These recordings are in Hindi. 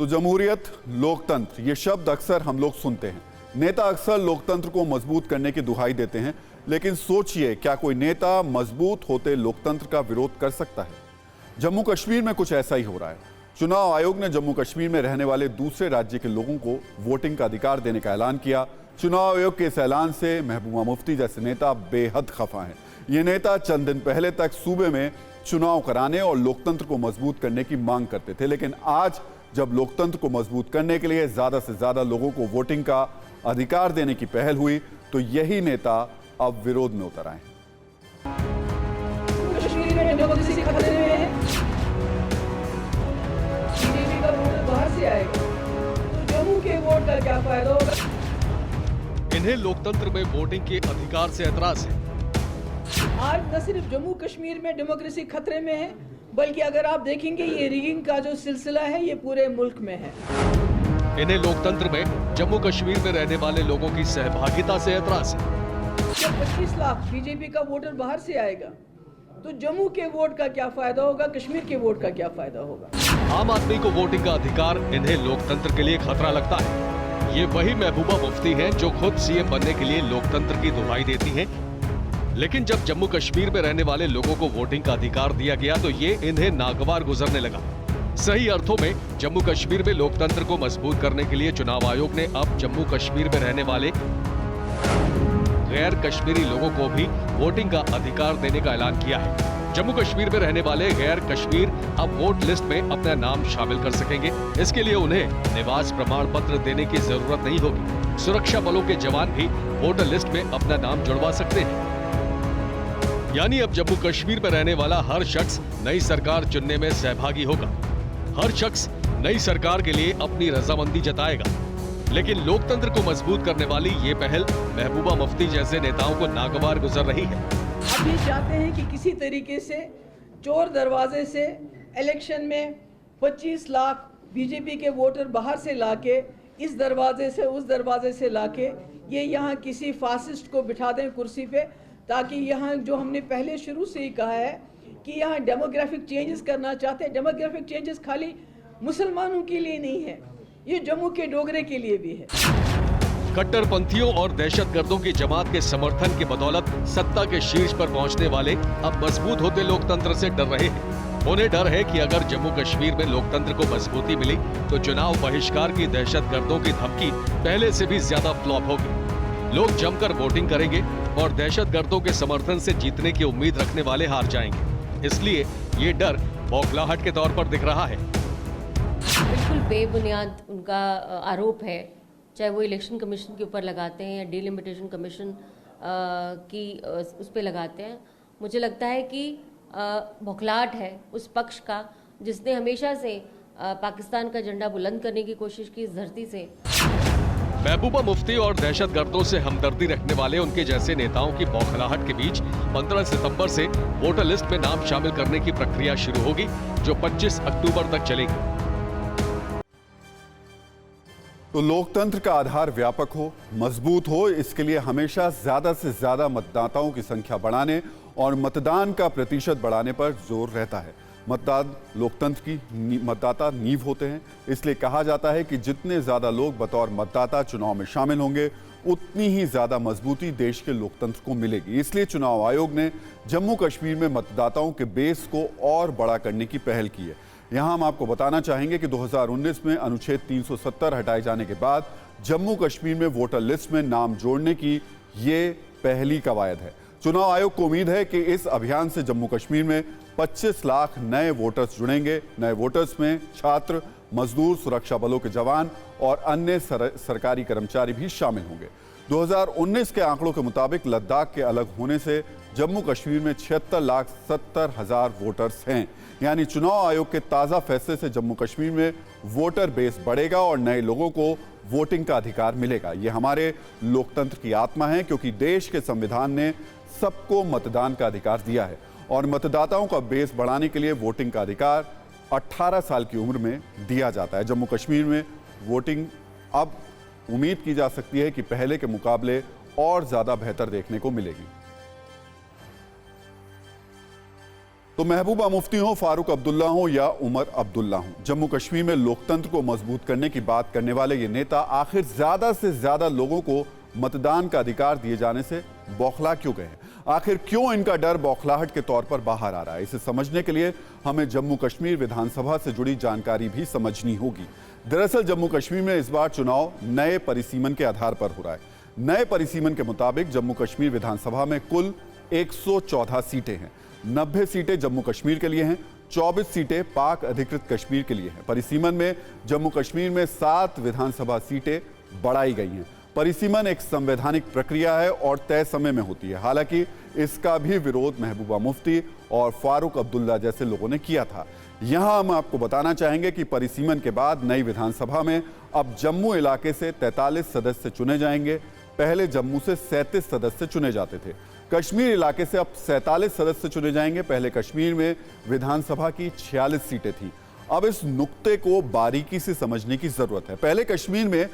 तो जमहूरियत, लोकतंत्र, ये शब्द अक्सर हम लोग सुनते हैं। नेता अक्सर लोकतंत्र को मजबूत करने की दुहाई देते हैं, लेकिन सोचिए, क्या कोई नेता मजबूत होते लोकतंत्र का विरोध कर सकता है? जम्मू कश्मीर में कुछ ऐसा ही हो रहा है। चुनाव आयोग ने जम्मू कश्मीर में रहने वाले दूसरे राज्य के लोगों को वोटिंग का अधिकार देने का ऐलान किया। चुनाव आयोग के इस ऐलान से महबूबा मुफ्ती जैसे नेता बेहद खफा हैं। ये नेता चंद दिन पहले तक सूबे में चुनाव कराने और लोकतंत्र को मजबूत करने की मांग करते थे, लेकिन आज जब लोकतंत्र को मजबूत करने के लिए ज्यादा से ज्यादा लोगों को वोटिंग का अधिकार देने की पहल हुई, तो यही नेता अब विरोध में उतर आए हैं। इन्हें लोकतंत्र में वोटिंग के अधिकार से एतराज है। आज न सिर्फ जम्मू कश्मीर में डेमोक्रेसी खतरे में है, बल्कि अगर आप देखेंगे ये रिगिंग का जो सिलसिला है ये पूरे मुल्क में है। इन्हें लोकतंत्र में जम्मू कश्मीर में रहने वाले लोगों की सहभागिता से एतराज है। जब 25 लाख बीजेपी का वोटर बाहर से आएगा तो जम्मू के वोट का क्या फायदा होगा, कश्मीर के वोट का क्या फायदा होगा? आम आदमी को वोटिंग का अधिकार इन्हें लोकतंत्र के लिए खतरा लगता है। ये वही महबूबा मुफ्ती हैं जो खुद सीएम बनने के लिए लोकतंत्र की दुहाई देती हैं। लेकिन जब जम्मू कश्मीर में रहने वाले लोगों को वोटिंग का अधिकार दिया गया तो ये इन्हें नागवार गुजरने लगा। सही अर्थों में जम्मू कश्मीर में लोकतंत्र को मजबूत करने के लिए चुनाव आयोग ने अब जम्मू कश्मीर में रहने वाले गैर कश्मीरी लोगों को भी वोटिंग का अधिकार देने का ऐलान किया है। जम्मू कश्मीर में रहने वाले गैर कश्मीर अब वोट लिस्ट में अपना नाम शामिल कर सकेंगे। इसके लिए उन्हें निवास प्रमाण पत्र देने की जरूरत नहीं होगी। सुरक्षा बलों के जवान भी वोटर लिस्ट में अपना नाम जुड़वा सकते हैं। यानी अब जम्मू कश्मीर में रहने वाला हर शख्स नई सरकार चुनने में सहभागी होगा। हर शख्स नई सरकार के लिए अपनी रजामंदी जताएगा। लेकिन लोकतंत्र को मजबूत करने वाली ये पहल महबूबा मुफ्ती जैसे नेताओं को नागवार गुजर रही है। अब ये चाहते हैं कि किसी तरीके से चोर दरवाजे से इलेक्शन में 25 लाख बीजेपी के वोटर बाहर से लाके इस दरवाजे से उस दरवाजे से लाके ये यहाँ किसी फासिस्ट को बिठा दें कुर्सी पे, ताकि यहाँ जो हमने पहले शुरू से ही कहा है कि यहाँ डेमोग्राफिक चेंजेस करना चाहते हैं। डेमोग्राफिक चेंजेस खाली मुसलमानों के लिए नहीं है, ये जम्मू के डोगरे के लिए भी है। कट्टरपंथियों और दहशतगर्दों की जमात के समर्थन की बदौलत सत्ता के शीर्ष पर पहुंचने वाले अब मजबूत होते लोकतंत्र से डर रहे हैं। उन्हें डर है कि अगर जम्मू कश्मीर में लोकतंत्र को मजबूती मिली तो चुनाव बहिष्कार की दहशतगर्दों की धमकी पहले से भी ज्यादा फ्लॉप होगी। लोग जमकर वोटिंग करेंगे और दहशतगर्दों के समर्थन से जीतने की उम्मीद रखने वाले हार जाएंगे। इसलिए ये डर बौखलाहट के तौर पर दिख रहा है। बिल्कुल बेबुनियाद उनका आरोप है, चाहे वो इलेक्शन कमीशन के ऊपर लगाते हैं या डिलिमिटेशन कमीशन की उस पर लगाते हैं। मुझे लगता है कि बौखलाहट है उस पक्ष का जिसने हमेशा से पाकिस्तान का झंडा बुलंद करने की कोशिश की इस धरती से। महबूबा मुफ्ती और दहशतगर्दों से हमदर्दी रखने वाले उनके जैसे नेताओं की बौखलाहट के बीच 15 सितंबर से वोटर लिस्ट में नाम शामिल करने की प्रक्रिया शुरू होगी, जो 25 अक्टूबर तक चलेगी। तो लोकतंत्र का आधार व्यापक हो, मजबूत हो, इसके लिए हमेशा ज्यादा से ज्यादा मतदाताओं की संख्या बढ़ाने और मतदान का प्रतिशत बढ़ाने पर जोर रहता है। मतदान लोकतंत्र की मतदाता नींव होते हैं, इसलिए कहा जाता है कि जितने ज्यादा लोग बतौर मतदाता चुनाव में शामिल होंगे उतनी ही ज्यादा मजबूती देश के लोकतंत्र को मिलेगी। इसलिए चुनाव आयोग ने जम्मू कश्मीर में मतदाताओं के बेस को और बड़ा करने की पहल की है। यहां हम आपको बताना चाहेंगे कि 2019 में अनुच्छेद 370 हटाए जाने के बाद जम्मू कश्मीर में वोटर लिस्ट में नाम जोड़ने की ये पहली कवायद है। चुनाव आयोग को उम्मीद है कि इस अभियान से जम्मू कश्मीर में 25 लाख नए वोटर्स जुड़ेंगे। नए वोटर्स में छात्र, मजदूर, सुरक्षा बलों के जवान और अन्य सरकारी कर्मचारी भी शामिल होंगे। 2019 के आंकड़ों के मुताबिक लद्दाख के अलग होने से जम्मू कश्मीर में 76,70,000 वोटर्स हैं। यानी चुनाव आयोग के ताजा फैसले से जम्मू कश्मीर में वोटर बेस बढ़ेगा और नए लोगों को वोटिंग का अधिकार मिलेगा। ये हमारे लोकतंत्र की आत्मा है, क्योंकि देश के संविधान ने सबको मतदान का अधिकार दिया है और मतदाताओं का बेस बढ़ाने के लिए वोटिंग का अधिकार 18 साल की उम्र में दिया जाता है। जम्मू कश्मीर में वोटिंग अब उम्मीद की जा सकती है कि पहले के मुकाबले और ज्यादा बेहतर देखने को मिलेगी। तो महबूबा मुफ्ती हो, फारूक अब्दुल्ला हो या उमर अब्दुल्ला हो, जम्मू कश्मीर में लोकतंत्र को मजबूत करने की बात करने वाले ये नेता आखिर ज्यादा से ज्यादा लोगों को मतदान का अधिकार दिए जाने से बौखला क्यों गए हैं? आखिर क्यों इनका डर बौखलाहट के तौर पर बाहर आ रहा है? इसे समझने के लिए हमें जम्मू कश्मीर विधानसभा से जुड़ी जानकारी भी समझनी होगी। दरअसल जम्मू कश्मीर में इस बार चुनाव नए परिसीमन के आधार पर हो रहा है। नए परिसीमन के मुताबिक जम्मू कश्मीर विधानसभा में कुल 114 सीटें हैं। 90 सीटें जम्मू कश्मीर के लिए हैं, 24 सीटें पाक अधिकृत कश्मीर के लिए हैं। परिसीमन में जम्मू कश्मीर में 7 विधानसभा सीटें बढ़ाई गई हैं। परिसीमन एक संवैधानिक प्रक्रिया है और तय समय में होती है। हालांकि इसका भी विरोध महबूबा मुफ्ती और फारूक अब्दुल्ला जैसे लोगों ने किया था। यहां हम आपको बताना चाहेंगे कि परिसीमन के बाद नई विधानसभा में अब जम्मू इलाके से 43 सदस्य चुने जाएंगे। पहले जम्मू से 37 सदस्य चुने जाते थे। कश्मीर इलाके से अब 47 सदस्य चुने जाएंगे। पहले कश्मीर में विधानसभा की 46 सीटें थी। अब इस नुक्ते को बारीकी से समझने की जरूरत है। पहले कश्मीर में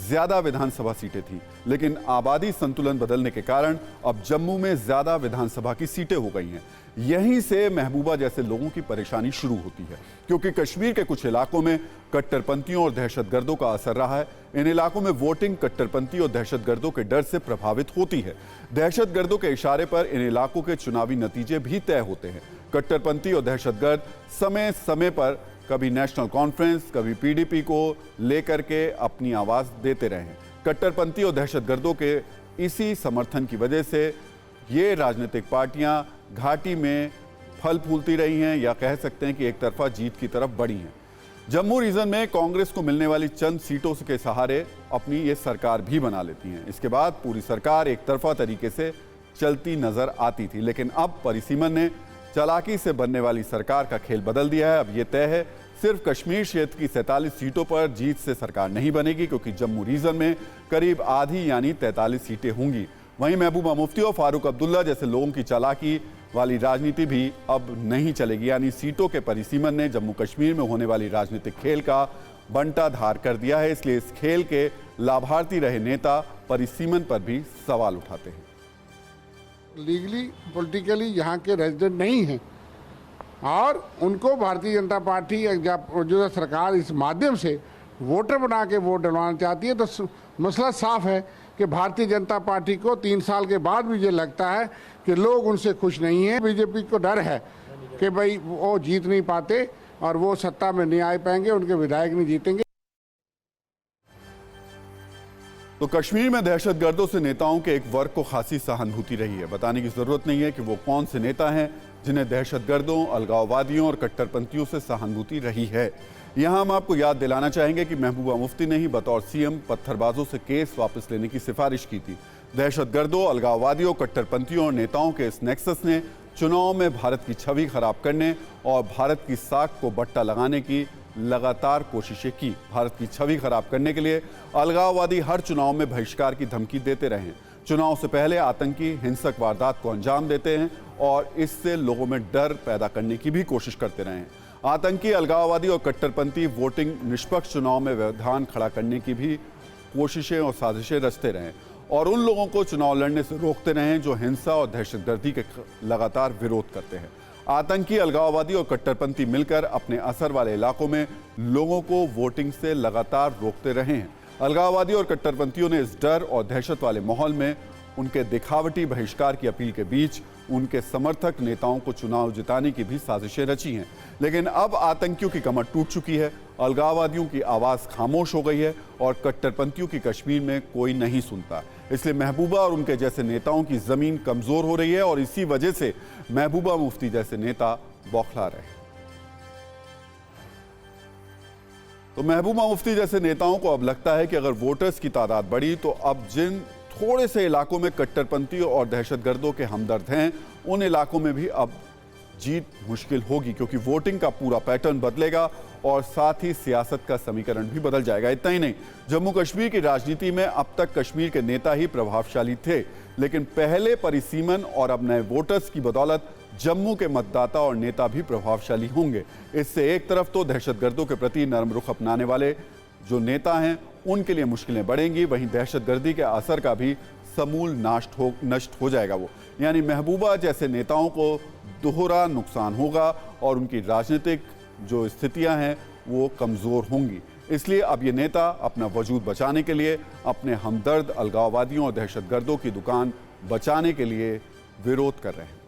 ज्यादा विधानसभा सीटें थी, लेकिन आबादी संतुलन बदलने के कारण अब जम्मू में ज्यादा विधानसभा की सीटें हो गई हैं। यहीं से महबूबा जैसे लोगों की परेशानी शुरू होती है, क्योंकि कश्मीर के कुछ इलाकों में कट्टरपंथियों और दहशतगर्दों का असर रहा है। इन इलाकों में वोटिंग कट्टरपंथी और दहशतगर्दों के डर से प्रभावित होती है। दहशतगर्दों के इशारे पर इन इलाकों के चुनावी नतीजे भी तय होते हैं। कट्टरपंथी और दहशतगर्द समय समय पर कभी नेशनल कॉन्फ्रेंस, कभी पीडीपी को लेकर के अपनी आवाज देते रहे हैं। कट्टरपंथी और दहशतगर्दों के इसी समर्थन की वजह से ये राजनीतिक पार्टियां घाटी में फल फूलती रही हैं, या कह सकते हैं कि एक तरफा जीत की तरफ बढ़ी हैं। जम्मू रीजन में कांग्रेस को मिलने वाली चंद सीटों के सहारे अपनी ये सरकार भी बना लेती हैं। इसके बाद पूरी सरकार एक तरफा तरीके से चलती नजर आती थी, लेकिन अब परिसीमन ने चालाकी से बनने वाली सरकार का खेल बदल दिया है। अब यह तय है सिर्फ कश्मीर क्षेत्र की 47 सीटों पर जीत से सरकार नहीं बनेगी, क्योंकि जम्मू रीजन में करीब आधी यानी 43 सीटें होंगी। वहीं महबूबा मुफ्ती और फारूक अब्दुल्ला जैसे लोगों की चालाकी वाली राजनीति भी अब नहीं चलेगी। यानी सीटों के परिसीमन ने जम्मू कश्मीर में होने वाली राजनीतिक खेल का बंटाधार कर दिया है। इसलिए इस खेल के लाभार्थी रहे नेता परिसीमन पर भी सवाल उठाते हैं। लीगली पॉलिटिकली यहाँ के रेजिडेंट नहीं हैं और उनको भारतीय जनता पार्टी जो सरकार इस माध्यम से वोटर बना के वोट डलवाना चाहती है, तो मसला साफ है कि भारतीय जनता पार्टी को 3 साल के बाद भी ये लगता है कि लोग उनसे खुश नहीं हैं। बीजेपी को डर है कि भाई वो जीत नहीं पाते और वो सत्ता में नहीं आ पाएंगे, उनके विधायक नहीं जीतेंगे। तो कश्मीर में दहशतगर्दों से नेताओं के एक वर्ग को खासी सहानुभूति रही है। बताने की जरूरत नहीं है कि वो कौन से नेता हैं जिन्हें दहशतगर्दों, अलगाववादियों और कट्टरपंथियों से सहानुभूति रही है। यहां हम आपको याद दिलाना चाहेंगे कि महबूबा मुफ्ती ने ही बतौर सीएम पत्थरबाजों से केस वापस लेने की सिफारिश की थी। दहशतगर्दों, अलगाववादियों, कट्टरपंथियों और नेताओं के इस नेक्सस ने चुनाव में भारत की छवि खराब करने और भारत की साख को बट्टा लगाने की लगातार कोशिशें की। भारत की छवि खराब करने के लिए अलगाववादी हर चुनाव में बहिष्कार की धमकी देते रहे हैं। चुनाव से पहले आतंकी हिंसक वारदात को अंजाम देते हैं और इससे लोगों में डर पैदा करने की भी कोशिश करते रहे हैं। आतंकी, अलगाववादी और कट्टरपंथी वोटिंग निष्पक्ष चुनाव में व्यवधान खड़ा करने की भी कोशिशें और साजिशें रचते रहे और उन लोगों को चुनाव लड़ने से रोकते रहे जो हिंसा और दहशतगर्दी के लगातार विरोध करते हैं। आतंकी, अलगाववादी और कट्टरपंथी मिलकर अपने असर वाले इलाकों में लोगों को वोटिंग से लगातार रोकते रहे हैं। अलगाववादी और कट्टरपंथियों ने इस डर और दहशत वाले माहौल में उनके दिखावटी बहिष्कार की अपील के बीच उनके समर्थक नेताओं को चुनाव जिताने की भी साजिशें रची हैं। लेकिन अब आतंकियों की कमर टूट चुकी है, अलगाववादियों की आवाज़ खामोश हो गई है और कट्टरपंथियों की कश्मीर में कोई नहीं सुनता। इसलिए महबूबा और उनके जैसे नेताओं की जमीन कमजोर हो रही है और इसी वजह से महबूबा मुफ्ती जैसे नेता बौखला रहे हैं। तो महबूबा मुफ्ती जैसे नेताओं को अब लगता है कि अगर वोटर्स की तादाद बढ़ी तो अब जिन थोड़े से इलाकों में कट्टरपंथी और दहशतगर्दों के हमदर्द हैं, उन इलाकों में भी अब जीत मुश्किल होगी, क्योंकि वोटिंग का पूरा पैटर्न बदलेगा और साथ ही सियासत का समीकरण भी बदल जाएगा। इतना ही नहीं, जम्मू कश्मीर की राजनीति में अब तक कश्मीर के नेता ही प्रभावशाली थे, लेकिन पहले परिसीमन और अब नए वोटर्स की बदौलत जम्मू के मतदाता और नेता भी प्रभावशाली होंगे। इससे एक तरफ तो दहशतगर्दों के प्रति नरम रुख अपनाने वाले जो नेता हैं उनके लिए मुश्किलें बढ़ेंगी, वहीं दहशतगर्दी के असर का भी समूल नष्ट हो जाएगा वो। यानी महबूबा जैसे नेताओं को दोहरा नुकसान होगा और उनकी राजनीतिक जो स्थितियां हैं वो कमज़ोर होंगी। इसलिए अब ये नेता अपना वजूद बचाने के लिए अपने हमदर्द अलगाववादियों और दहशतगर्दों की दुकान बचाने के लिए विरोध कर रहे हैं।